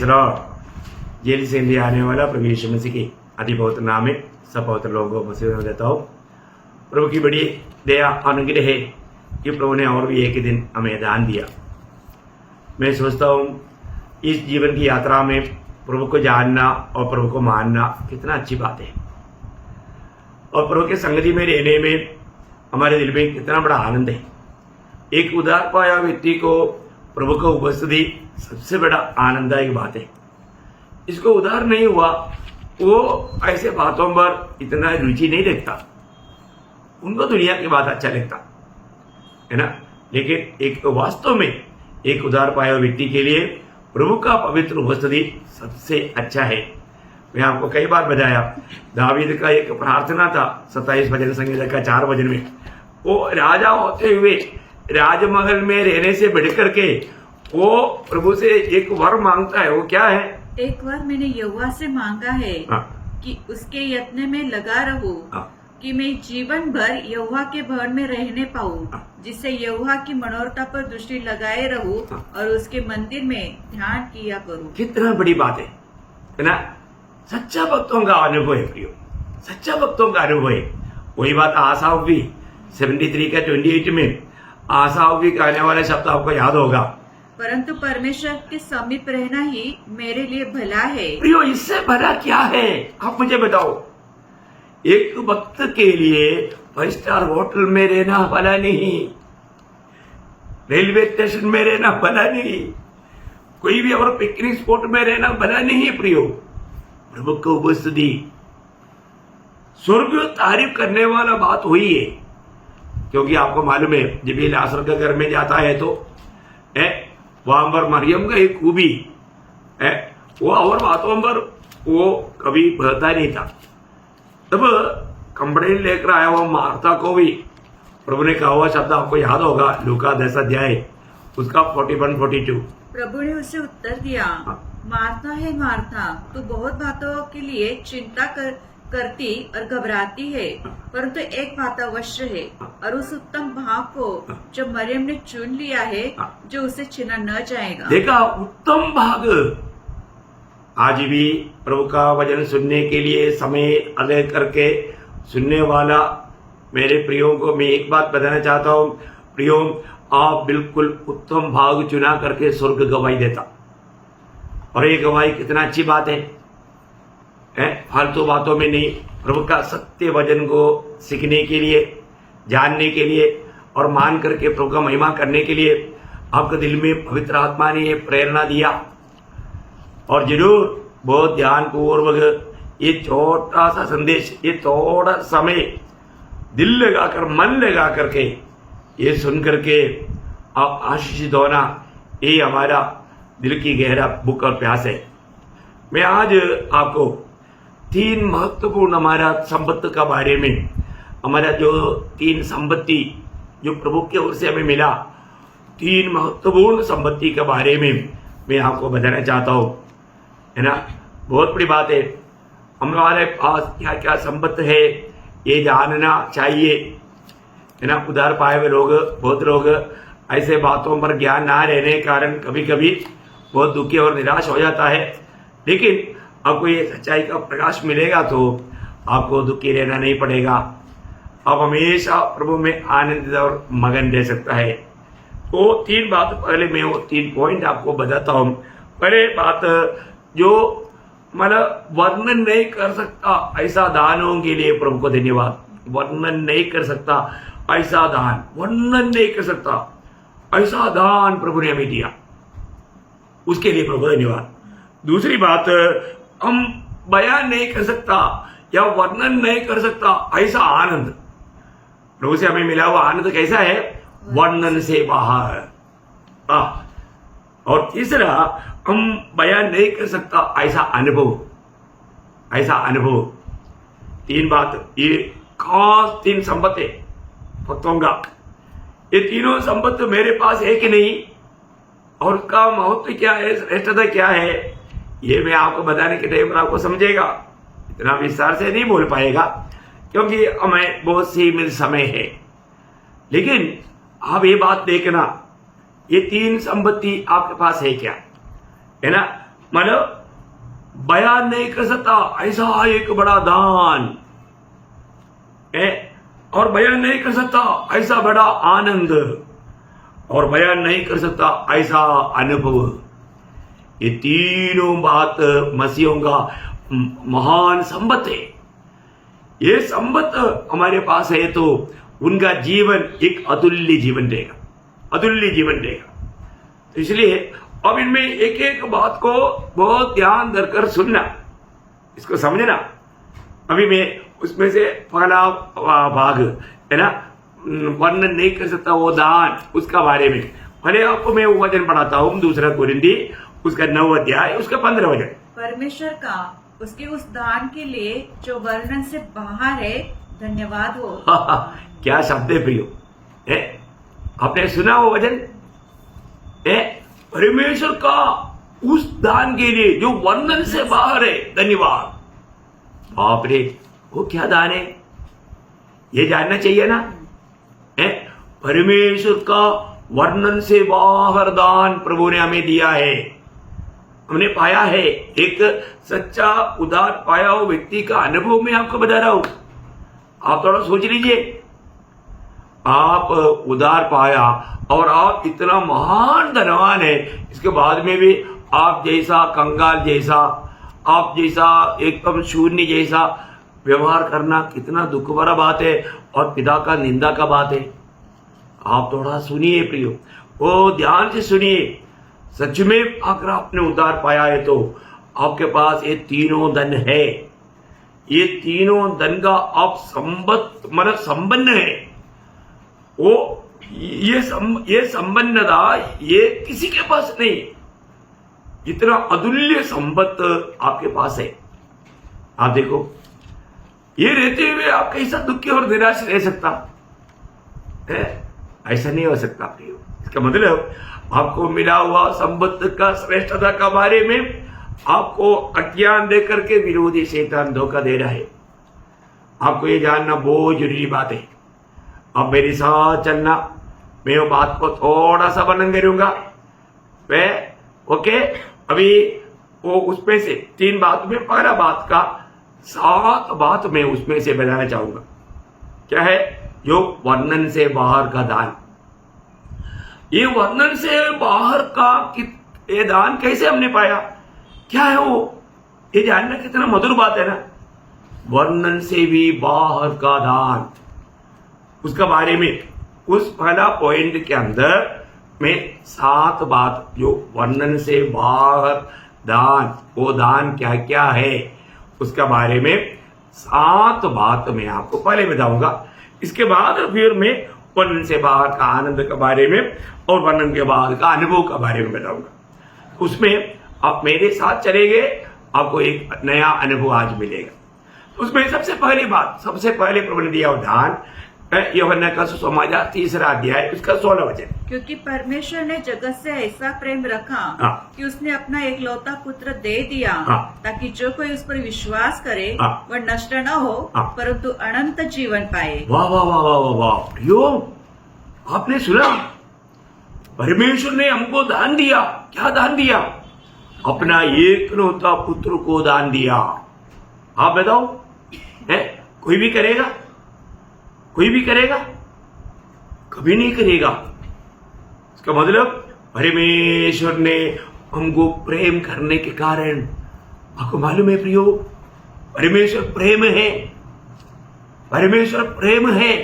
Jail से India आने वाला प्रभु यीशु मसीह की अति पवित्र नाम में सब पवित्र लोगों को मसीह में देता हूँ। प्रभु की बड़ी दया अनुग्रह है कि प्रभु ने और भी एक दिन हमें दान दिया। मैं सोचता हूँ इस जीवन की यात्रा में प्रभु को जानना और प्रभु को मानना कितना अच्छी बात है, और प्रभु के संगति में रहने में हमारे दिल में कितना बड़ा आनंद है। एक उदार पाया व्यक्ति को प्रभु को उपस्थिति सबसे बड़ा आनंददायक बात है। इसको उदार नहीं हुआ, वो ऐसे बातों पर इतना रुचि नहीं रखता, उनको दुनिया की बात अच्छा लगता है ना। लेकिन एक वास्तव में एक उदार पाया व्यक्ति के लिए प्रभु का पवित्र उपस्थिति सबसे अच्छा है। मैं आपको कई बार बताया, दावीद का एक प्रार्थना था 27 भजन संगीता का 4 भजन में। वो राजा होते हुए राजमहल में रहने से बढ़कर के वो प्रभु से एक वर मांगता है। वो क्या है? एक बार मैंने यहोवा से मांगा है कि उसके यत्न में लगा रहूं, कि मैं जीवन भर यहोवा के भवन में रहने पाऊं, जिससे यहोवा की मनोरथा पर दृष्टि लगाए रहूं और उसके मंदिर में ध्यान किया करूं। कितना बड़ी बात है ना। सच्चा भक्तों का अनुभव है प्रियो, सच्चा भक्तों का अनुभव है। वही बात आसाफ भी 73 का 28 में आसाफ भी कहने वाले शब्द आपको याद होगा, परंतु परमेश्वर के समीप रहना ही मेरे लिए भला है। प्रियो, इससे भला क्या है आप मुझे बताओ। एक भक्त के लिए 5 स्टार होटल में रहना भला नहीं, रेलवे स्टेशन में रहना भला नहीं, कोई भी और पिकनिक स्पॉट में रहना भला नहीं। प्रियो, प्रभु को उपस्थिति स्वर्ग तारीफ करने वाला बात हुई है। क्योंकि आपको मालूम है जब ये लाजर के घर में जाता है तो वहां पर मरियम का एक खूबी है, वो और बातों पर वो कभी बहता नहीं था। तब कंप्लेन लेकर आया हुआ मार्था को भी प्रभु ने कहा हुआ शब्द आपको याद होगा, लूका 10 अध्याय उसका 41-42। प्रभु ने उसे उत्तर दिया, मार्था है मार्था, तू बहुत बातों के लिए चिंता करती और घबराती है, परंतु एक बात अवश्य है और उस उत्तम भाग को जो मरियम ने चुन लिया है, जो उसे छीना न जाएगा। देखा, उत्तम भाग। आज भी प्रभु का वचन सुनने के लिए समय अलग करके सुनने वाला मेरे प्रियों को मैं एक बात बताना चाहता हूँ। प्रियो, आप बिल्कुल उत्तम भाग चुना करके स्वर्ग गवाही देता, और ये गवाही कितना अच्छी बात है, फालतू बातों में नहीं। प्रभु का सत्य वचन को सीखने के लिए, जानने के लिए और मान करके प्रभु का महिमा करने के लिए आपके दिल में पवित्र आत्मा ने ये प्रेरणा दिया। और जरूर बहुत ध्यान पूर्वक ये छोटा सा संदेश, ये थोड़ा समय दिल लगाकर, मन लगा करके ये सुन करके आप आशीषित होना, ये हमारा दिल की गहरा भूख और प्यास है। मैं आज आपको 3 महत्वपूर्ण हमारा संपत्ति का बारे में, हमारा जो 3 संपत्ति जो प्रभु की ओर से हमें मिला, 3 महत्वपूर्ण संपत्ति के बारे में मैं आपको बताना चाहता हूँ, है ना। बहुत बड़ी बात है, हमारे पास क्या क्या संपत्ति है ये जानना चाहिए, है ना। उधार पाए हुए लोग, बहुत लोग ऐसे बातों पर ज्ञान ना रहने के कारण कभी कभी बहुत दुखी और निराश हो जाता है। लेकिन आपको ये सच्चाई का प्रकाश मिलेगा तो आपको दुखी रहना नहीं पड़ेगा, आप हमेशा प्रभु में आनंदित और मगन रह सकता है। तो 3 बात, पहले मैं वो 3 पॉइंट आपको बताता हूँ। पहले बात, जो मतलब वर्णन नहीं कर सकता ऐसा दानों के लिए प्रभु को धन्यवाद। वर्णन नहीं कर सकता ऐसा दान, वर्णन नहीं कर सकता ऐसा दान प्रभु ने हमें दिया, उसके लिए प्रभु धन्यवाद। दूसरी बात, हम बयान नहीं कर सकता या वर्णन नहीं कर सकता ऐसा आनंद प्रभु से हमें मिला हुआ आनंद कैसा है? वर्णन से बाहर। और तीसरा, हम बयान नहीं कर सकता ऐसा अनुभव, ऐसा अनुभव। 3 बात, ये खास 3 संपत्ति भक्तों का, ये तीनों संपत्ति मेरे पास है कि नहीं, और उसका महत्व क्या है, श्रेष्ठता क्या है, ये मैं आपको बताने के टाइम पर आपको समझेगा। इतना विस्तार से नहीं बोल पाएगा क्योंकि हमें बहुत सीमित समय है। लेकिन आप ये बात देखना, ये 3 संपत्ति आपके पास है क्या, है ना। मतलब बयान नहीं कर सकता ऐसा एक बड़ा दान है, और बयान नहीं कर सकता ऐसा बड़ा आनंद, और बयान नहीं कर सकता ऐसा अनुभव। ये तीनों बात मसीहों का महान संपत्ति है। ये संपत्ति हमारे पास है तो उनका जीवन एक अतुल्य जीवन रहेगा, अतुल्य जीवन रहेगा। इसलिए अब इनमें एक एक बात को बहुत ध्यान धरकर सुनना, इसको समझना। अभी मैं उसमें से पहला भाग है ना, वर्णन नहीं कर सकता वो दान, उसका बारे में पहले आपको मैं वो वचन पढ़ाता हूँ, 2 कोरिन्थी उसका 9 अध्याय उसका 15 वचन। परमेश्वर का उसके उस दान के लिए जो वर्णन से बाहर है, धन्यवाद हो। क्या शब्द है प्रियो, है? आपने सुना वो वचन है? परमेश्वर का उस दान के लिए जो वर्णन से बाहर है, धन्यवाद। बाप रे, वो क्या दान है ये जानना चाहिए ना, है? परमेश्वर का वर्णन से बाहर दान प्रभु ने हमें दिया है, हमने पाया है। एक सच्चा उदार पाया हुआ व्यक्ति का अनुभव मैं आपको बता रहा हूं, आप थोड़ा सोच लीजिए। आप उदार पाया और आप इतना महान धनवान है, इसके बाद में भी आप जैसा कंगाल जैसा, आप जैसा एकदम शून्य जैसा व्यवहार करना कितना दुख भरा बात है और पिता का निंदा का बात है। आप थोड़ा सुनिए प्रियो, वो ध्यान से सुनिए। सच में अगर आपने उद्धार पाया है तो आपके पास ये तीनों धन है, ये तीनों धन का आप संबंध है। वो ये संबंधता ये किसी के पास नहीं, इतना अतुल्य संपत्ति आपके पास है। आप देखो, ये रहते हुए आप कैसा दुखी और निराश रह सकता है? ऐसा नहीं हो सकता प्रियो। इसका मतलब आपको मिला हुआ संपत्ति का श्रेष्ठता का बारे में आपको अज्ञान देकर के विरोधी शैतान धोखा दे रहा है। आपको ये जानना बहुत जरूरी बात है। अब मेरे साथ चलना, मैं वो बात को थोड़ा सा वर्णन करूंगा। ओके, अभी वो उसमें से 3 बात में पहला बात का 7 बात मैं उसमें से बताना चाहूंगा। क्या है? जो वर्णन से बाहर का दान। ये वर्णन से बाहर का ये दान कैसे हमने पाया, क्या है वो, ये जानना कितना मधुर बात है ना। वर्णन से भी बाहर का दान, उसका बारे में उस पहला पॉइंट के अंदर में 7 बात, जो वर्णन से बाहर दान, वो दान क्या क्या है उसका बारे में 7 बात मैं आपको पहले बताऊंगा। इसके बाद फिर मैं वर्णन से बाहर का आनंद के बारे में और वर्णन के बाद का अनुभव के बारे में बताऊंगा। उसमें आप मेरे साथ चलेंगे, आपको एक नया अनुभव आज मिलेगा। उसमें सबसे पहली बात, सबसे पहले प्रभु ने दिया उदाहरण यूहन्ना का सुसमाचार 3 अध्याय उसका 16 वचन। क्योंकि परमेश्वर ने जगत से ऐसा प्रेम रखा कि उसने अपना एकलौता पुत्र दे दिया, ताकि जो कोई उस पर विश्वास करे वह नष्ट न हो परंतु अनंत जीवन पाए। वाह वाह वाह वाह वाह वाह, यो आपने सुना, परमेश्वर ने हमको दान दिया। क्या दान दिया? अपना एकलौता पुत्र को दान दिया। आप बताओ, है कोई भी करेगा? कोई भी करेगा? कभी नहीं करेगा। इसका मतलब परमेश्वर ने हमको प्रेम करने के कारण, आपको मालूम है प्रियो, परमेश्वर प्रेम है, परमेश्वर प्रेम है।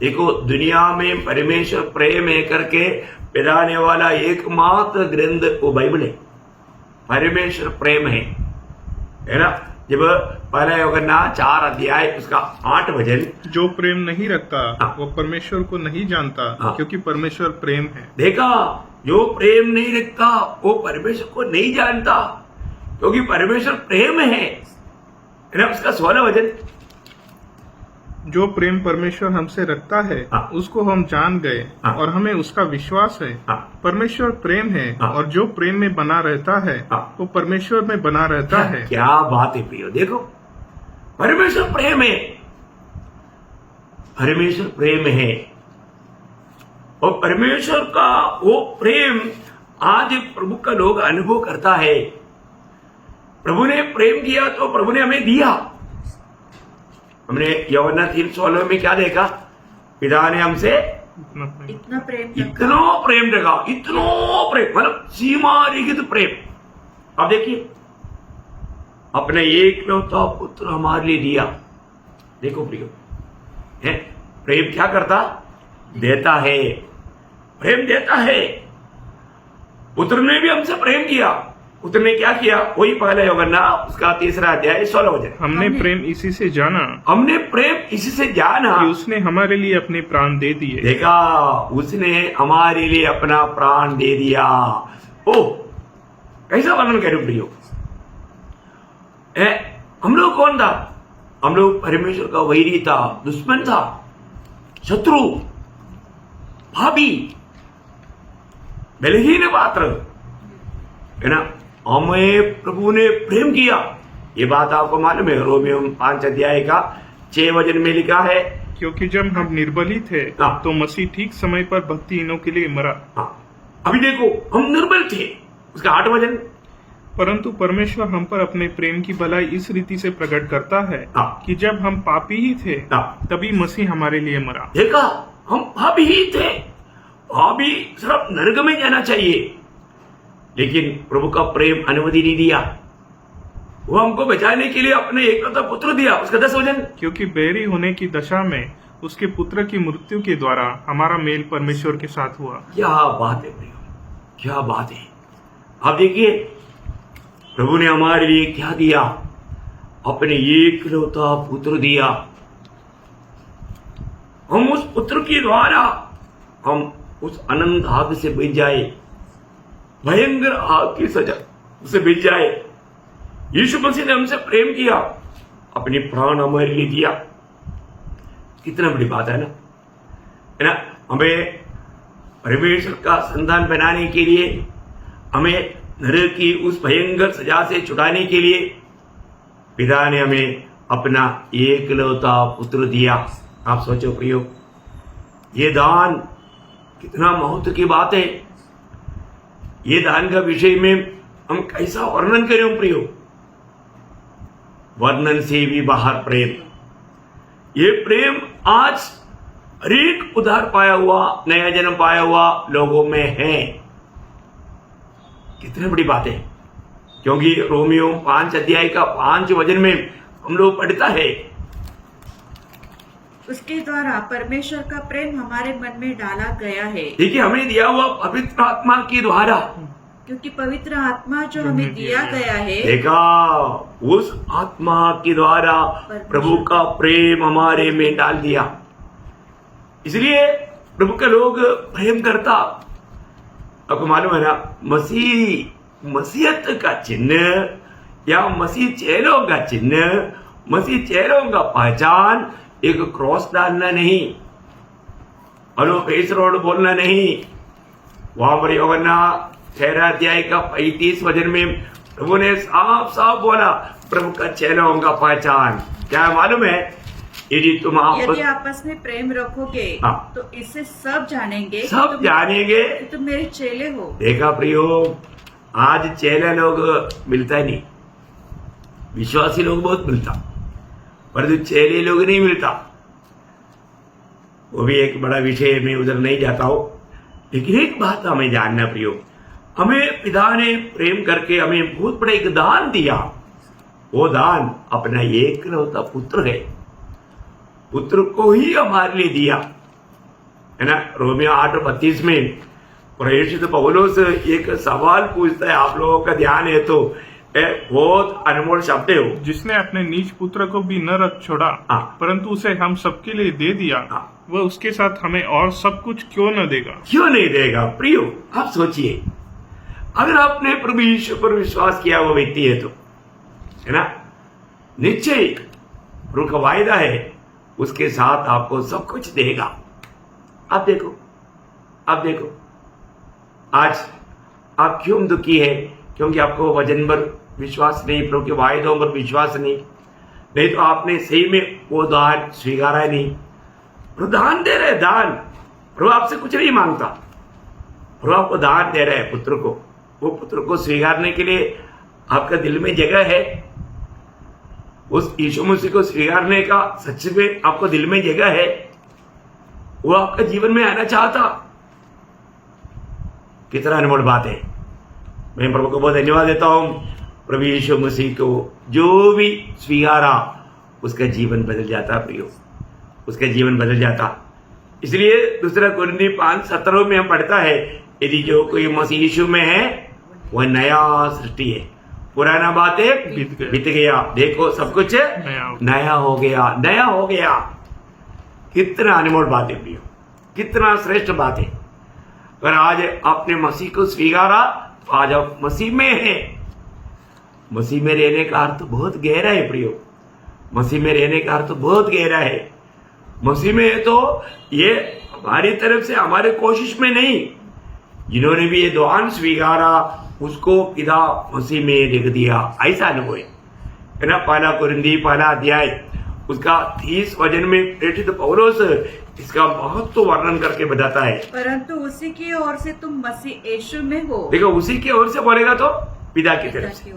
देखो, दुनिया में परमेश्वर प्रेम है करके पिलाने वाला एकमात्र ग्रंथ वो बाइबल है। परमेश्वर प्रेम है ना। जब पहला यूहन्ना 4 अध्याय उसका 8 वचन, जो प्रेम नहीं रखता वो परमेश्वर को नहीं जानता, क्योंकि परमेश्वर प्रेम है। देखा, जो प्रेम नहीं रखता वो परमेश्वर को नहीं जानता, क्योंकि परमेश्वर प्रेम है ना। उसका 16 वचन, जो प्रेम परमेश्वर हमसे रखता है उसको हम जान गए और हमें उसका विश्वास है। परमेश्वर प्रेम है और जो प्रेम में बना रहता है वो परमेश्वर में बना रहता है। क्या बात है प्रियो, देखो परमेश्वर प्रेम है, परमेश्वर प्रेम है और परमेश्वर का वो प्रेम आज प्रभु का लोग अनुभव करता है, प्रभु ने प्रेम किया तो प्रभु ने हमें दिया। हमने यूहन्ना 3:16 में क्या देखा? पिता ने हमसे इतना प्रेम रखा। इतना प्रेम रखा, इतना प्रेम, मतलब सीमा रहित प्रेम। अब देखिए, अपने एकलौता पुत्र हमारे लिए दिया। देखो प्रियो, है प्रेम क्या करता? देता है, प्रेम देता है। पुत्र ने भी हमसे प्रेम किया। पुत्र ने क्या किया? वही पहला यूहन्ना उसका 3 अध्याय 16 वचन। हमने प्रेम इसी से जाना हमने प्रेम इसी से जाना कि उसने हमारे लिए अपने प्राण दे दिए। देखा, उसने हमारे लिए अपना प्राण दे दिया। ओ, कैसा वर्णन करूं प्रियो? हम लोग कौन था? हम लोग परमेश्वर का वैरी था, दुश्मन था, शत्रु, भाभी, बलहीन पात्र, है ना। हमें प्रभु ने प्रेम किया। ये बात आपको मालूम है? रोमियो 5 अध्याय का 6 वचन में लिखा है, क्योंकि जब हम निर्बल ही थे हाँ। तो मसीह ठीक समय पर भक्तिहीनों के लिए मरा। अभी देखो, हम निर्बल थे, उसका 8 वचन। परंतु परमेश्वर हम पर अपने प्रेम की भलाई इस रीति से प्रकट करता है हाँ। कि जब हम पापी ही थे हाँ। तभी मसीह हमारे लिए मरा। देखा, हम भाभी ही थे, भाभी सिर्फ नरक में जाना चाहिए, लेकिन प्रभु का प्रेम अनुमति नहीं दिया। वो हमको बचाने के लिए अपने एकलौता पुत्र दिया, उसका 10 वचन। क्योंकि बैरी होने की दशा में उसके पुत्र की मृत्यु के द्वारा हमारा मेल परमेश्वर के साथ हुआ। क्या बात है प्रियो, क्या बात है। आप देखिए, प्रभु ने हमारे लिए क्या दिया? अपने एकलौता पुत्र दिया। हम उस पुत्र के द्वारा हम उस अनंत आग से बच जाए, भयंकर आग की सजा से बच जाए। यीशु मसीह ने हमसे प्रेम किया, अपनी प्राण हमारे लिए दिया। कितना बड़ी बात है ना। हमें परमेश्वर का संतान बनाने के लिए, हमें नरक की उस भयंकर सजा से छुड़ाने के लिए पिता ने हमें अपना एकलौता पुत्र दिया। आप सोचो प्रियो, ये दान कितना महत्व की बात है। ये दान का विषय में हम कैसा वर्णन करें प्रियो? वर्णन से भी बाहर प्रेम। ये प्रेम आज हरेक उद्धार पाया हुआ, नया जन्म पाया हुआ लोगों में है। कितनी बड़ी बात है, क्योंकि रोमियो 5 अध्याय का 5 वचन में हम लोग पढ़ता है, उसके द्वारा परमेश्वर का प्रेम हमारे मन में डाला गया है। देखिए, हमें दिया हुआ पवित्र आत्मा के द्वारा। क्योंकि पवित्र आत्मा जो हमें दिया गया है, देखा, उस आत्मा के द्वारा प्रभु का प्रेम हमारे में डाल दिया। इसलिए प्रभु के लोग प्रेम करता। आपको मालूम है ना, मसीहत का चिन्ह या मसीह चेलों का चिन्ह, मसीह चेलों का पहचान एक क्रॉस डालना नहीं, और वो फेस रोड बोलना नहीं। वहां पर यूहन्ना 6 अध्याय का 35 वचन में प्रभु ने साफ साफ बोला, प्रभु का चेलों का पहचान क्या है मालूम है? यदि तुम आपस में प्रेम रखोगे हाँ। तो इससे सब जानेंगे, सब जानेंगे कि तुम मेरे चेले हो। देखा प्रियो, आज चेले लोग मिलता ही नहीं, विश्वासी लोग बहुत मिलता, परंतु चेले लोग नहीं मिलता। वो भी एक बड़ा विषय, मैं उधर नहीं जाता हूं। लेकिन एक बात हमें जानना प्रियो, हमें पिता ने प्रेम करके हमें बहुत बड़ा एक दान दिया। वो दान अपना एकलौता पुत्र है, पुत्र को ही हमारे लिए दिया, है ना। रोमियो 8:32 में प्रेरित पौलुस एक सवाल पूछता है, आप लोगों का ध्यान है तो बहुत अनमोल शब्द है वो। जिसने अपने नीच पुत्र को भी न रख छोड़ा, परंतु उसे हम सबके लिए दे दिया, वह उसके साथ हमें और सब कुछ क्यों न देगा? क्यों नहीं देगा प्रियो? आप सोचिए, अगर आपने प्रभु यीशु पर विश्वास किया वो व्यक्ति है तो, है ना, निश्चय प्रभु का वायदा है उसके साथ आपको सब कुछ देगा। आप देखो, आप देखो, आज आप क्यों दुखी है? क्योंकि आपको वचन पर विश्वास नहीं, प्रभु के वायदों पर विश्वास नहीं तो आपने सही में वो दान स्वीकारा नहीं। प्रभु दान दे रहे, दान। प्रभु आपसे कुछ नहीं मांगता, और आपको दान दे रहा है पुत्र को, वो पुत्र को स्वीकारने के लिए आपका दिल में जगह है, उस यीशु मसीह को स्वीकारने का सच में आपको दिल में जगह है, वो आपका जीवन में आना चाहता। कितना अनमोल बात है। मैं प्रभु को बहुत धन्यवाद देता हूं। प्रभु यीशु मसीह को जो भी स्वीकारा उसका जीवन बदल जाता प्रियो, उसका जीवन बदल जाता। इसलिए दूसरा कुरिन्थी 5:17 में हम पढ़ता है, यदि जो कोई मसीह यीशु में है वह नया सृष्टि है, पुराना बातें बीत गया, देखो सब कुछ नया हो गया, नया हो गया। कितना अनमोल बात है प्रियो, कितना श्रेष्ठ बात है। अगर आज आपने मसीह को स्वीकारा तो आज आप मसीह में हैं। मसीह में रहने का अर्थ बहुत गहरा है प्रियो, मसीह में रहने का अर्थ बहुत गहरा है। मसीह में है तो ये हमारी तरफ से हमारे कोशिश में नहीं, जिन्होंने भी ये दान स्वीकारा उसको पिता मसीह में लिख दिया, ऐसा अनुभव है ना। पहला कुरिन्थी 1 अध्याय उसका 30 वचन में प्रेरित पौलुस इसका महत्व वर्णन करके बताता है। परंतु उसी की ओर से तुम मसीह यीशु में हो। देखो, उसी की ओर से बोलेगा तो पिता की तरफ से,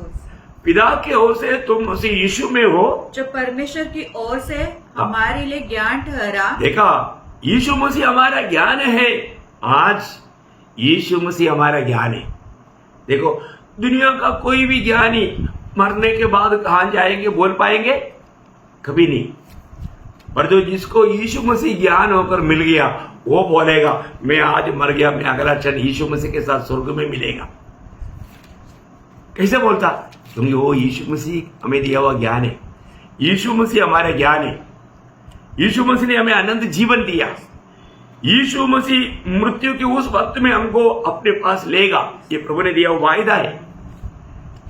पिता की ओर से तुम मसीह यीशु में हो, जो परमेश्वर की ओर से हमारे लिए ज्ञान ठहरा। देखा, यीशु मसीह हमारा ज्ञान है। आज यीशु मसीह हमारा ज्ञान है। देखो, दुनिया का कोई भी ज्ञानी मरने के बाद कहां जाएंगे बोल पाएंगे? कभी नहीं। पर जो जिसको यीशु मसीह ज्ञान होकर मिल गया वो बोलेगा मैं आज मर गया, मैं अगला क्षण यीशु मसीह के साथ स्वर्ग में मिलेगा। कैसे बोलता? क्योंकि वो यीशु मसीह हमें दिया हुआ ज्ञान है, यीशु मसीह हमारा ज्ञान है। यीशु मसीह ने हमें अनंत जीवन दिया। यीशु मसीह मृत्यु के उस वक्त में हमको अपने पास लेगा, ये प्रभु ने दिया हुआ वायदा है।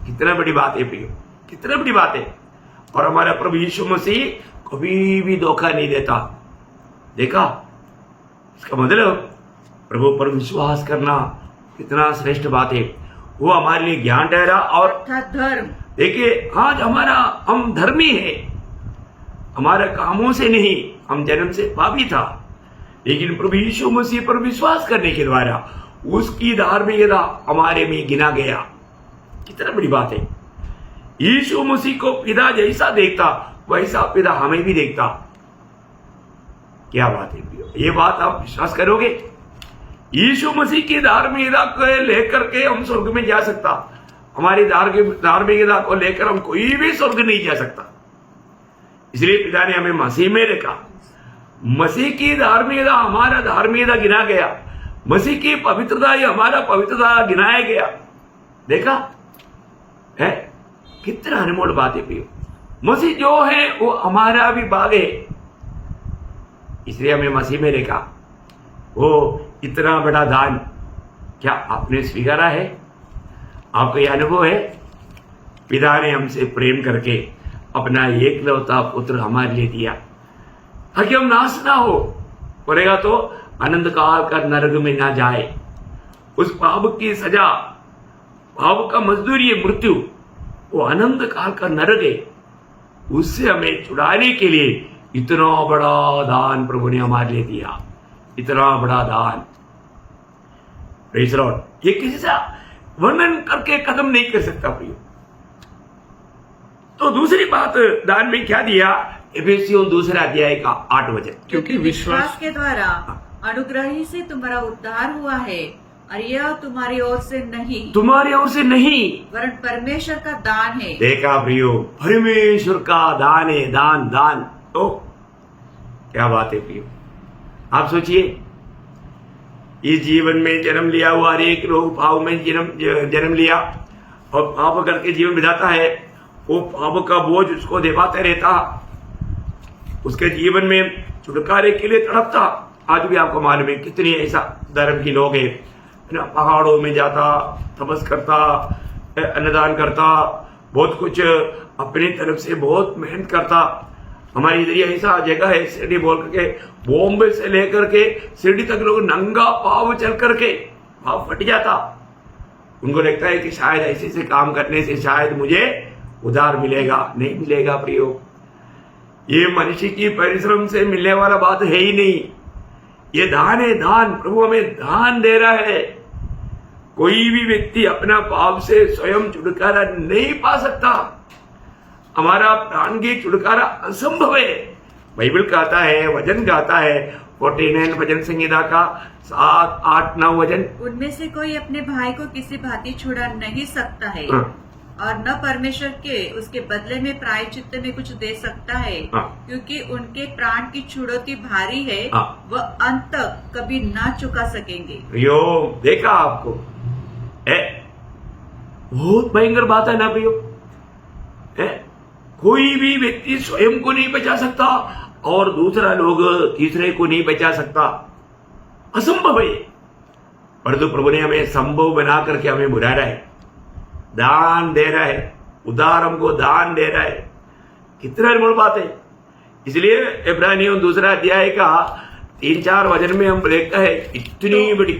कितना बड़ी बात है प्रियो, कितना बड़ी बात है। और हमारा प्रभु यीशु मसीह कभी भी धोखा नहीं देता। देखा, इसका मतलब प्रभु पर विश्वास करना कितना श्रेष्ठ बात है। वो हमारे लिए ज्ञान ठहरा और धर्म। देखिए, आज हम धर्मी है, हमारे कामों से नहीं, हम जन्म से पापी था, लेकिन प्रभु यीशु मसीह पर विश्वास करने के द्वारा उसकी धार्मिकता हमारे में गिना गया। कितना बड़ी बात है। यीशु मसीह को पिता जैसा देखता वैसा पिता हमें भी देखता। क्या बात है प्रियो, ये बात आप विश्वास करोगे? यीशु मसीह की धार्मिकता को लेकर के हम स्वर्ग में जा सकता, हमारी धार्मिकता को लेकर हम कोई भी स्वर्ग नहीं जा सकता। इसलिए पिता ने हमें मसीह में रखा। मसीह की धार्मिकता हमारा धार्मिकता गिना गया, मसीह की पवित्रता ही हमारा पवित्रता गिनाया गया। देखा है, कितना अनमोल बात है प्रियो। मसीह जो है वो हमारा भी भाग है, इसलिए हमें मसीह में रखा। वो इतना बड़ा दान क्या आपने स्वीकारा है? आपको यह अनुभव है? पिता ने हमसे प्रेम करके अपना एकलौता पुत्र हमारे लिए दिया ताकि हम नाश ना हो, बोलेगा तो अनंत काल का नरक में ना जाए। उस पाप की सजा, पाप का मजदूरी है मृत्यु, वो अनंत काल का नरक है। उससे हमें छुड़ाने के लिए इतना बड़ा दान प्रभु ने हमारे लिए दिया, इतना बड़ा दान। Praise Lord. ये किसी से वर्णन करके खत्म नहीं कर सकता प्रियो। तो दूसरी बात दान में क्या दिया? एफेसियों 2 अध्याय का 8 वचन, क्योंकि विश्वास के द्वारा अनुग्रह ही से तुम्हारा उद्धार हुआ है, और यह तुम्हारी ओर से नहीं, तुम्हारी ओर से नहीं, वरन परमेश्वर का दान है। देखा प्रियो, परमेश्वर का दान है। दान दान तो क्या बात है प्रियो। आप सोचिए, इस जीवन में जन्म लिया हुआ हर एक लोग पाप में जन्म लिया और पाप करके जीवन बिताता है। वो पाप का बोझ उसको दबाते रहता, उसके जीवन में छुटकारे के लिए तड़पता। आज भी आपको मालूम है कितनी ऐसा धर्म के लोग हैं, पहाड़ों में जाता, तपस करता, अन्नदान करता, बहुत कुछ अपनी तरफ से बहुत मेहनत करता। हमारी इधर ऐसा जगह है शिरडी बोल करके, बॉम्बे से लेकर के शिरडी तक लोग नंगा पाव चल करके पाव फट जाता। उनको लगता है कि शायद ऐसे से काम करने से शायद मुझे उधार मिलेगा। नहीं मिलेगा प्रियो, ये मनुष्य की परिश्रम से मिलने वाला बात है ही नहीं। ये दान है, दान। प्रभु हमें दान दे रहा है। कोई भी व्यक्ति अपना पाप से स्वयं छुटकारा नहीं पा सकता। हमारा प्राण की छुटकारा असंभव है। बाइबल कहता है, वचन कहता है 49 भजन संहिता का 7, 8, 9 वचन, उनमें से कोई अपने भाई को किसी भांति छुड़ा नहीं सकता है हाँ। और न परमेश्वर के उसके बदले में प्रायश्चित्त में कुछ दे सकता है, हाँ। क्योंकि उनके प्राण की छुड़ौती भारी है, हाँ। वह अंत तक कभी ना चुका सकेंगे। प्रियो, देखा आपको बहुत भयंकर बात है ना प्रियो। कोई भी व्यक्ति स्वयं को नहीं बचा सकता और दूसरा लोग तीसरे को नहीं बचा सकता, असंभव है। परंतु प्रभु ने हमें संभव बना करके हमें बुला रहा है, दान दे रहा है, उदार हमको दान दे रहा है। कितना अनमोल बात है। इसलिए इब्रानियों 2 अध्याय का 3-4 वचन में हम देखते हैं इतनी बड़ी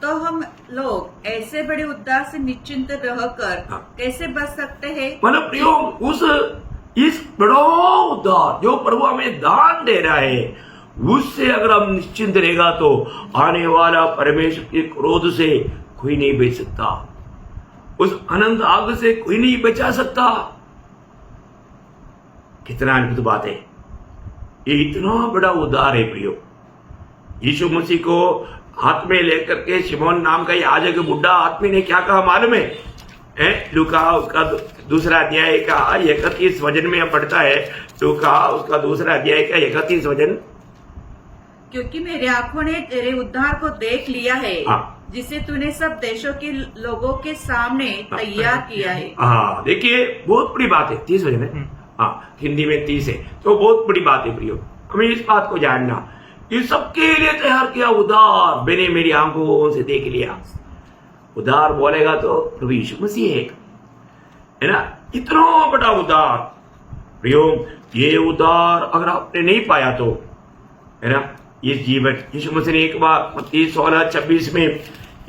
तो हम लोग ऐसे बड़े उद्धार से निश्चिंत रहकर हाँ। कैसे बच सकते हैं? मतलब प्रियो, इस बड़ो उद्धार जो प्रभु हमें दान दे रहा है, उससे अगर हम निश्चिंत रहेगा तो आने वाला परमेश्वर के क्रोध से कोई नहीं बच सकता, उस अनंत आग से कोई नहीं बचा सकता। कितना अद्भुत बात है। ये इतना बड़ा उद्धार है प्रियो। यीशु मसीह को हाथ में लेकर के शिमोन नाम का याजक बुढ़ा आदमी ने क्या कहा मालूम है? लूका उसका 2 अध्याय का 31 वचन में पढ़ता है। लूका उसका 2 अध्याय का 31 वचन, क्योंकि मेरी आंखों ने तेरे उद्धार को देख लिया है, हाँ। जिसे तूने सब देशों के लोगों के सामने तैयार किया है। हाँ, देखिए बहुत बड़ी बात है। 30 वचन है, हाँ, हिंदी में 30 है, तो बहुत बड़ी बात है प्रियो। हमें इस बात को जानना, ये सबके लिए तैयार किया उद्धार मैंने मेरी आंखों से देख लिया। उद्धार बोलेगा तो प्रभु यीशु मसीह है ना। इतना बड़ा उद्धार प्रियो, ये उद्धार अगर आपने नहीं पाया तो है ना, ये जीवन यीशु मसीह ने एक बार मत्ती 16:26 में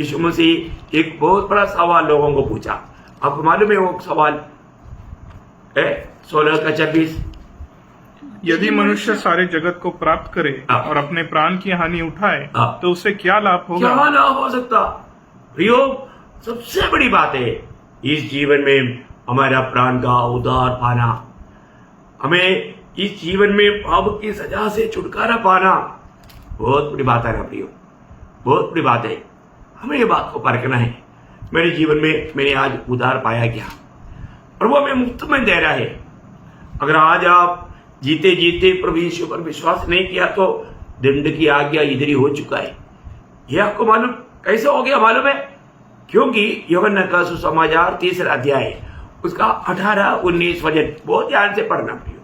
यीशु मसीह एक बहुत बड़ा सवाल लोगों को पूछा। आपको मालूम है वो सवाल है 16:26, यदि मनुष्य सारे जगत को प्राप्त करे हाँ। और अपने प्राण की हानि उठाए हाँ। तो उसे क्या लाभ होगा? क्या लाभ हो सकता? प्रियो, सबसे बड़ी बात है इस जीवन में हमारा प्राण का उद्धार पाना, हमें इस जीवन में पाप की सजा से छुटकारा पाना। बहुत बड़ी बात है ना प्रियो, बहुत बड़ी बात है। हमें ये बात को परखना है, मेरे जीवन में मैंने आज उद्धार पाया क्या? प्रभु हमें मुफ्त में दे रहा है। अगर आज आप जीते जीते प्रभु यीशु पर विश्वास नहीं किया तो दंड की आज्ञा इधर ही हो चुका है। यह आपको मालूम कैसे हो गया मालूम है? क्योंकि यूहन्ना का सुसमाचार 3 अध्याय उसका 18-19 वचन बहुत ध्यान से पढ़ना प्रियो।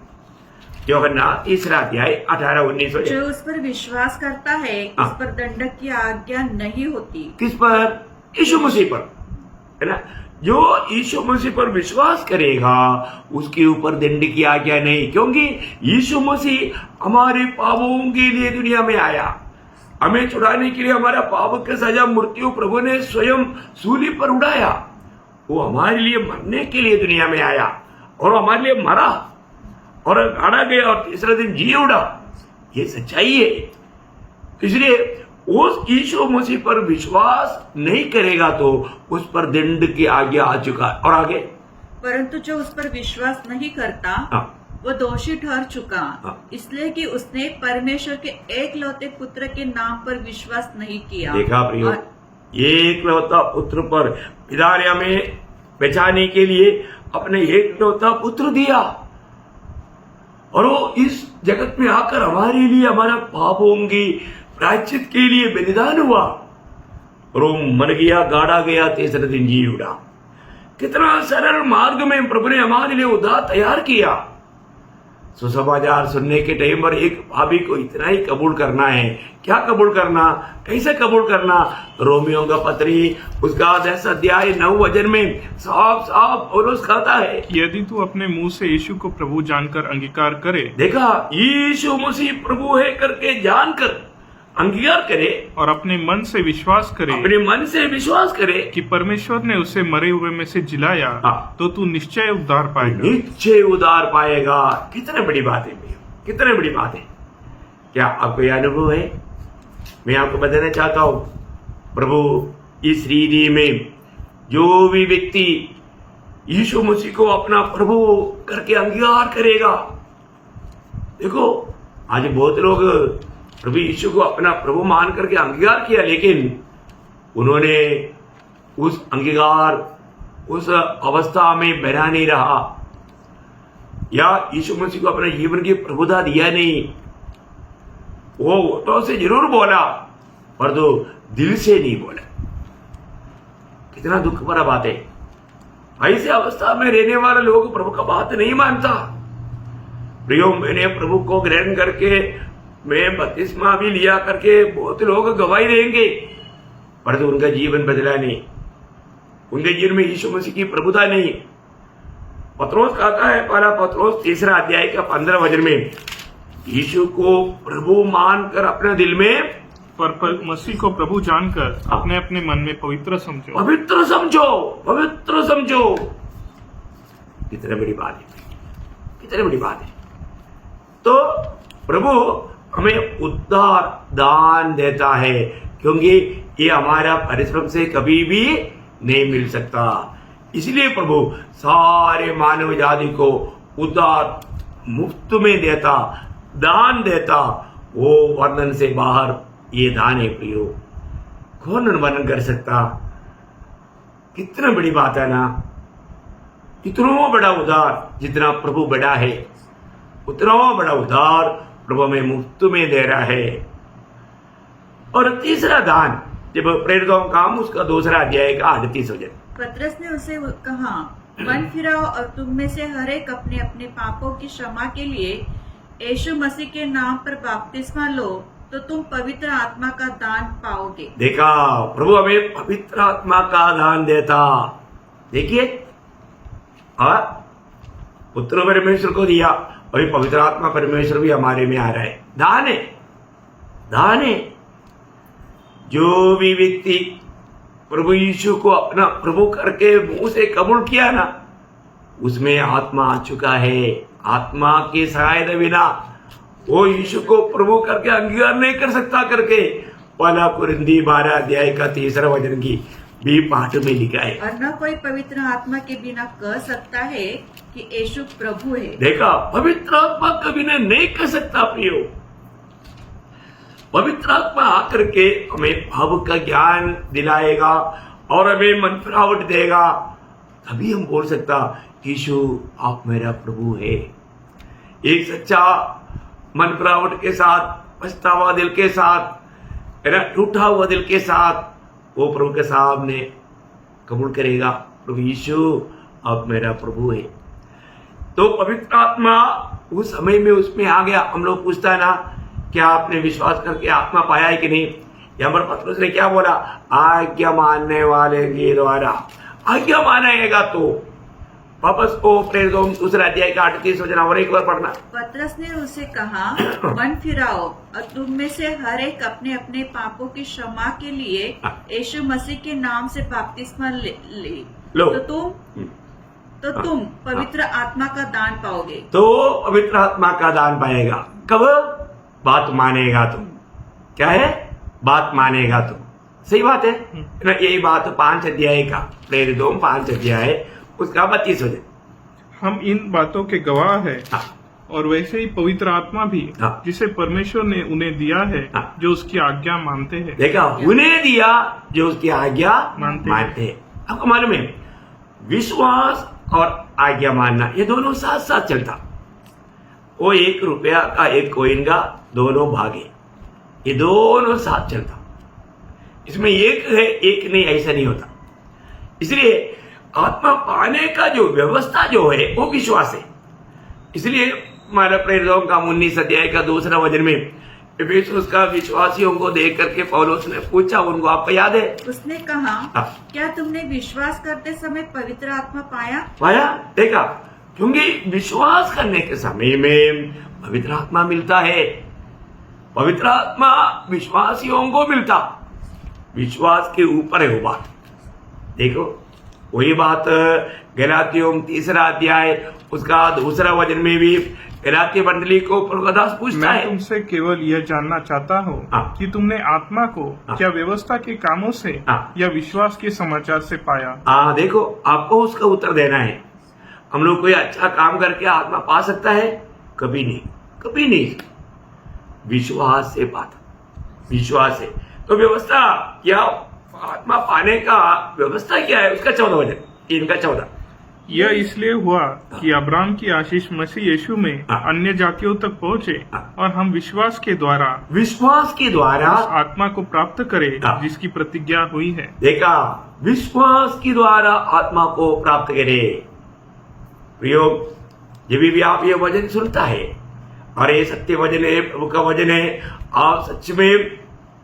यूहन्ना 3 अध्याय 18-19 वचन। जो उस पर विश्वास करता है हाँ। उस पर दंड की आज्ञा नहीं होती। किस पर? यीशु मसीह पर, है ना। जो यीशु मसीह पर विश्वास करेगा उसके ऊपर दंड की आज्ञा नहीं, क्योंकि यीशु मसीह हमारे पापों के लिए दुनिया में आया, हमें छुड़ाने के लिए। हमारा पाप की सजा मृत्यु प्रभु ने स्वयं सूली पर उड़ाया। वो हमारे लिए मरने के लिए दुनिया में आया और हमारे लिए मरा और गाड़ा गया और तीसरे दिन जी उड़ा। ये सच्चाई है। इसलिए उस यीशु मसीह पर विश्वास नहीं करेगा तो उस पर दंड की आज्ञा आ चुका है। और आगे, परंतु जो उस पर विश्वास नहीं करता हाँ। वो दोषी ठहर चुका, हाँ। इसलिए कि उसने परमेश्वर के एकलौते पुत्र के नाम पर विश्वास नहीं किया। देखा प्रियो, और एकलौता पुत्र पर पिता ने हमें बचाने के लिए अपने एकलौता पुत्र दिया और वो इस जगत में आकर हमारे लिए, हमारा पापों की प्रायश्चित के लिए बलिदान हुआ और वो मर गया, गाड़ा गया, तीसरे दिन जी उड़ा। कितना सरल मार्ग में प्रभु ने हमारे लिए उद्धार तैयार किया। सुसमाचार सुनने के टाइम पर एक भाभी को इतना ही कबूल करना है। क्या कबूल करना, कैसे कबूल करना? रोमियो का पत्री उसका 10 अध्याय 9 वचन में साफ साफ पौलुस कहता है, यदि तू अपने मुंह से यीशु को प्रभु जानकर अंगीकार करे, देखा, यीशु मसीह प्रभु है करके जानकर अंगीकार करे और अपने मन से विश्वास करे, अपने मन से विश्वास करे कि परमेश्वर ने उसे मरे हुए में से जिलाया, हाँ। तो तू निश्चय उद्धार पाएगा। निश्चय उद्धार पाएगा। कितने बड़ी बात है भैया, कितने बड़ी बात है। क्या आपको यह अनुभव है? मैं आपको बताना चाहता हूँ, प्रभु इस रीति में जो भी व्यक्ति यीशु मसीह को अपना प्रभु करके अंगीकार करेगा, देखो आज बहुत लोग प्रभु यीशु को अपना प्रभु मान करके अंगीकार किया, लेकिन उन्होंने उस अंगीकार उस अवस्था में बना नहीं रहा, या यीशु मसीह को अपने जीवन की प्रभुता दिया नहीं। वो तो से जरूर बोला पर तो दिल से नहीं बोला। कितना दुख भरा बात है। ऐसे अवस्था में रहने वाले लोग प्रभु का बात नहीं मानता। प्रियो, मैंने प्रभु को ग्रहण करके मैं बपतिस्मा भी लिया करके बहुत लोग गवाही देंगे, पर तो उनका जीवन बदला नहीं, उनके जीवन में यीशु मसीह की प्रभुता नहीं। पत्रोस कहता है, पहला पत्रोस 3 अध्याय का 15 वचन में, यीशु को प्रभु मानकर अपने दिल में, पर मसीह को प्रभु जानकर अपने अपने मन में पवित्र समझो। पवित्र समझो, पवित्र समझो। कितनी बड़ी बात है, कितनी बड़ी बात है। तो प्रभु हमें उद्धार दान देता है, क्योंकि ये हमारा परिश्रम से कभी भी नहीं मिल सकता। इसलिए प्रभु सारे मानव जाति को उद्धार मुफ्त में देता, दान देता। वो वर्णन से बाहर ये दान है प्रियो, कौन वर्णन कर सकता। कितना बड़ी बात है ना। इतना बड़ा उद्धार, जितना प्रभु बड़ा है उतना बड़ा उद्धार प्रभु में मुफ्त में दे रहा है। और तीसरा दान, जब प्रेरितों का काम, उसका 2 अध्याय का 38 वचन, पतरस ने उसे कहा, मन फिराओ और तुम में से हर एक अपने अपने पापों की क्षमा के लिए यीशु मसीह के नाम पर बपतिस्मा लो, तो तुम पवित्र आत्मा का दान पाओगे। देखा, प्रभु हमें पवित्र आत्मा का दान देता। देखिए, पुत्र परमेश्वर को दिया, अभी पवित्र आत्मा परमेश्वर भी हमारे में आ रहा है। दान है, दान है। जो भी व्यक्ति प्रभु यीशु को अपना प्रभु करके मुंह से कबूल किया ना, उसमें आत्मा आ चुका है। आत्मा की सहायता बिना वो यीशु को प्रभु करके अंगीकार नहीं कर सकता करके पहला कुरिन्थी 12 अध्याय का 3 वचन की भी पाठ में लिखा है। और न कोई पवित्र आत्मा के बिना कह सकता है कि यीशु प्रभु है। देखा, पवित्र आत्मा के बिना नहीं कह सकता प्रियो। पवित्र आत्मा आकर के हमें भाव का ज्ञान दिलाएगा और हमें मन फिरावट देगा, तभी हम बोल सकता यीशु आप मेरा प्रभु है। एक सच्चा मन फिरावट के साथ, पछतावा दिल के साथ, टूटा हुआ दिल के साथ वो प्रभु के सामने कबूल करेगा, प्रभु यीशु आप मेरा प्रभु है। तो पवित्र आत्मा उस समय में उसमें आ गया। हम लोग पूछता है ना, क्या आपने विश्वास करके आत्मा पाया है कि नहीं? यहाँ पर पतरस ने क्या बोला? आज्ञा मानने वाले के द्वारा। आज्ञा मानेगा तो वापस को प्रेरितों 2 अध्याय का 38 वचन और एक बार पढ़ना। पतरस ने उसे कहा, मन फिराओ और तुम में से हर एक अपने अपने पापों की क्षमा के लिए यीशु मसीह के नाम से बपतिस्मा ले लो, तो तुम पवित्र आत्मा का दान पाओगे। तो पवित्र आत्मा का दान पाएगा कब? बात मानेगा तुम। क्या है? बात मानेगा तुम। सही बात है ना। यही बात 5 अध्याय का, प्रेरितों 5 अध्याय उसका 32 वचन। हम इन बातों के गवाह है। हाँ। और वैसे ही पवित्र आत्मा भी, हाँ। जिसे परमेश्वर ने उन्हें दिया है, हाँ। जो उसकी आज्ञा मानते हैं। देखा, उन्हें दिया जो उसकी आज्ञा मानते हैं। आपको मालूम है, विश्वास और आज्ञा मानना ये दोनों साथ साथ चलता। वो 1 रुपया का 1 कॉइन का दोनों भाग है, ये दोनों साथ चलता। इसमें एक है एक नहीं, ऐसा नहीं होता। इसलिए आत्मा पाने का जो व्यवस्था जो है वो विश्वास है। इसलिए हमारा प्रेरितों का 19 अध्याय का 2 वचन में एफेसुस का विश्वासियों को देख करके पौलुस ने पूछा, उनको आपको याद है? उसने कहा, हाँ। क्या तुमने विश्वास करते समय पवित्र आत्मा पाया? देखा, क्योंकि विश्वास करने के समय में पवित्र आत्मा मिलता है। पवित्र आत्मा विश्वासियों को मिलता, विश्वास के ऊपर है वो बात। देखो, वही बात गलातियों 3 अध्याय उसका 2 वचन में भी गलाती मंडली को प्रभुदास पूछता मैं है, तुमसे केवल यह जानना चाहता हूँ हाँ। कि तुमने आत्मा को हाँ। क्या व्यवस्था के कामों से हाँ। या विश्वास के समाचार से पाया? देखो आपको उसका उत्तर देना है। हम लोग कोई अच्छा काम करके आत्मा पा सकता है? कभी नहीं, कभी नहीं। विश्वास से पाता, विश्वास से। तो व्यवस्था क्या, आत्मा पाने का व्यवस्था क्या है? उसका 14 वचन, 3 का 14। यह इसलिए हुआ कि अब्राहम की आशीष मसीह यीशु में हाँ। अन्य जातियों तक पहुँचे हाँ। और हम विश्वास के द्वारा विश्वास के द्वारा उस आत्मा को प्राप्त करें हाँ। जिसकी प्रतिज्ञा हुई है। देखा, विश्वास के द्वारा आत्मा को प्राप्त करे। प्रियो, जब भी आप ये वचन सुनता है और ये सत्य वचन है, प्रभु का वचन है, आप सच में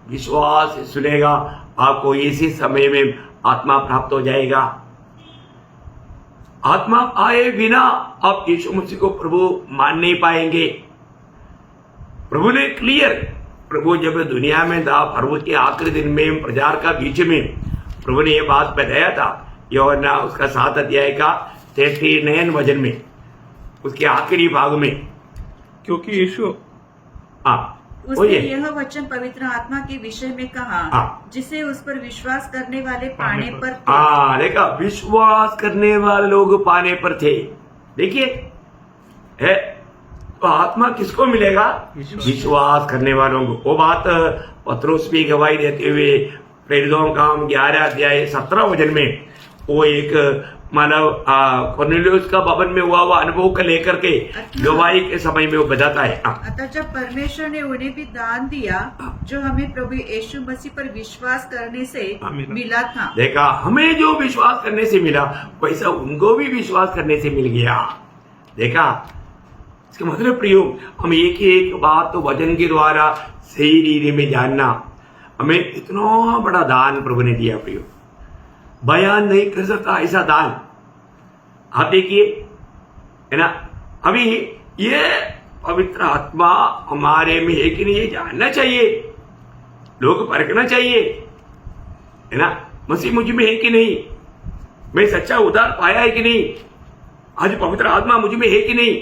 विश्वास से सुनेगा, आपको इसी समय में आत्मा प्राप्त हो जाएगा। आत्मा आए बिना आप यीशु मसीह को प्रभु मान नहीं पाएंगे। प्रभु ने क्लियर, प्रभु जब दुनिया में था, प्रभु के आखिरी दिन में प्रचार का बीच में प्रभु ने यह बात बताया था। यूहन्ना उसका 7 अध्याय का 39 वचन में, उसके आखिरी भाग में, क्योंकि यीशु उसने यह वचन पवित्र आत्मा के विषय में कहा, जिसे उस पर विश्वास करने वाले पाने पर थे। देखा, विश्वास करने वाले लोग पाने पर थे। देखिए, तो आत्मा किसको मिलेगा? विश्वास करने वालों को। वो बात पत्रोस भी गवाही देते हुए प्रेरितों का 11 अध्याय 17 वचन में, वो एक मानव कॉर्नेलियस का भवन में हुआ अनुभव को लेकर के गवाही के समय में वो बताता है। अतः जब परमेश्वर ने उन्हें भी दान दिया जो हमें प्रभु यीशु मसीह पर विश्वास करने से मिला था। देखा, हमें जो विश्वास करने से मिला वैसा उनको भी विश्वास करने से मिल गया। देखा, इसका मतलब प्रियो, हम एक बात तो वचन के द्वारा सही रीति में जानना, हमें इतना बड़ा दान प्रभु ने दिया प्रियो, बयान नहीं कर सकता ऐसा दान। आप देखिए, है ना, अभी ये पवित्र आत्मा हमारे में है कि नहीं, ये जानना चाहिए, लोग परखना चाहिए, है ना। मसीह मुझ में है कि नहीं, मैं सच्चा उद्धार पाया है कि नहीं, आज पवित्र आत्मा मुझ में है कि नहीं।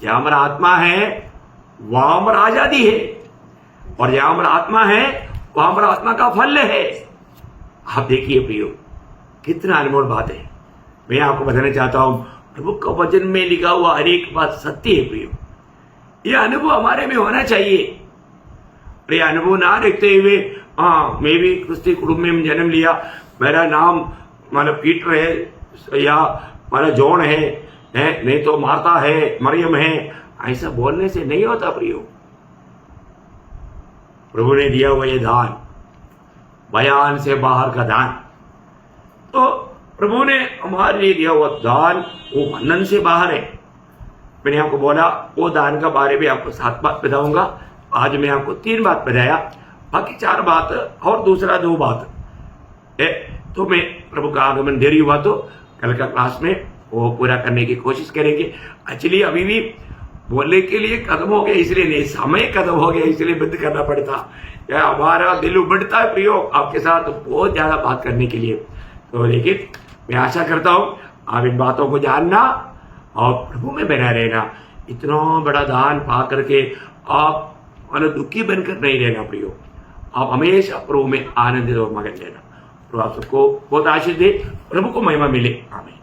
जहां हमारा आत्मा है वहां हमारा आजादी है, और जहां हमारा आत्मा है वहां हमारा आत्मा का फल है। आप देखिए प्रियो, कितना अनमोल बात है। मैं आपको बताना चाहता हूं, प्रभु का वचन में लिखा हुआ हर एक बात सत्य है प्रियो। यह अनुभव हमारे में होना चाहिए। ये अनुभव ना रखते हुए, मैं भी क्रिस्ती कुटुंब में जन्म लिया, मेरा नाम मतलब पीटर है या माना जॉन है, नहीं तो मार्था है, मरियम है, ऐसा बोलने से नहीं होता प्रियो। प्रभु ने दिया हुआ ये दान, बयान से बाहर का दान, तो प्रभु ने हमारे लिए दिया हुआ दान वो वर्णन से बाहर है। मैंने आपको बोला वो दान का बारे में आपको 7 बात बताऊंगा। आज मैं आपको 3 बात बताया, बाकी 4 बात और दूसरा 2 बात है। तो मैं प्रभु का आगमन देरी हुआ तो कल का क्लास में वो पूरा करने की कोशिश करेंगे। एक्चुअली अभी भी बोलने के लिए कदम हो गया, इसलिए नहीं, समय कदम हो गया इसलिए बंद करना पड़ता। या हमारा दिल उबड़ता है प्रियो आपके साथ बहुत ज्यादा बात करने के लिए। तो लेकिन मैं आशा करता हूं आप इन बातों को जानना और प्रभु में बना रहना। इतना बड़ा दान पा करके आप मतलब दुखी बनकर नहीं रहना प्रियो, आप हमेशा प्रभु में आनंदित और मगन रहना। प्रभु आप सबको बहुत आशीष दे, प्रभु को महिमा मिले। आमीन।